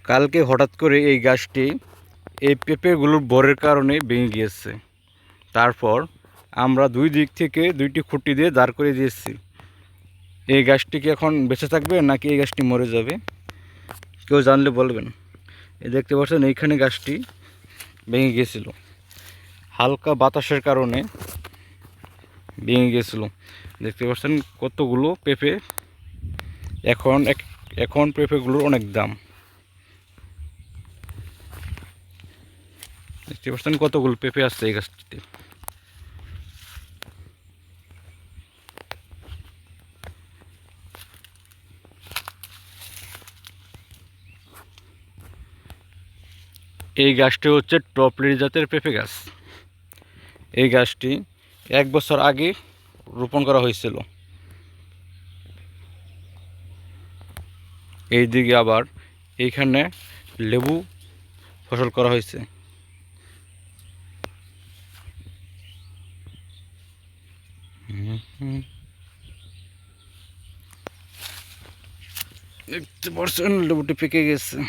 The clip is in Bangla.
কালকে হঠাৎ করে এই গাছটি এই পেঁপেগুলোর বরের কারণে ভেঙে গিয়েছে। তারপর আমরা দুই দিক থেকে দুইটি খুঁটি দিয়ে দাঁড় করে দিয়েছি। এই গাছটি কি এখন বেঁচে থাকবে নাকি এই গাছটি মরে যাবে, কেউ জানলে বলবেন। এই দেখতে পাচ্ছেন এইখানে গাছটি ভেঙে গিয়েছিল, হালকা বাতাসের কারণে ভেঙে গিয়েছিল। দেখতে পাচ্ছেন কতগুলো পেঁপে, এখন পেঁপেগুলোর অনেক দাম। দেখতে পাচ্ছেন কতগুলো পেঁপে আসছে এই গাছটিতে। এই গাছটি হচ্ছে টপলেরি জাতের পেঁপে গাছ। এই গাছটি 1 বছর আগে রোপণ করা হয়েছিল। এই দিকে আবার এইখানে লেবু ফসল করা হয়েছে। দেখতে পাচ্ছেন লেবুটি পেকে গেছে।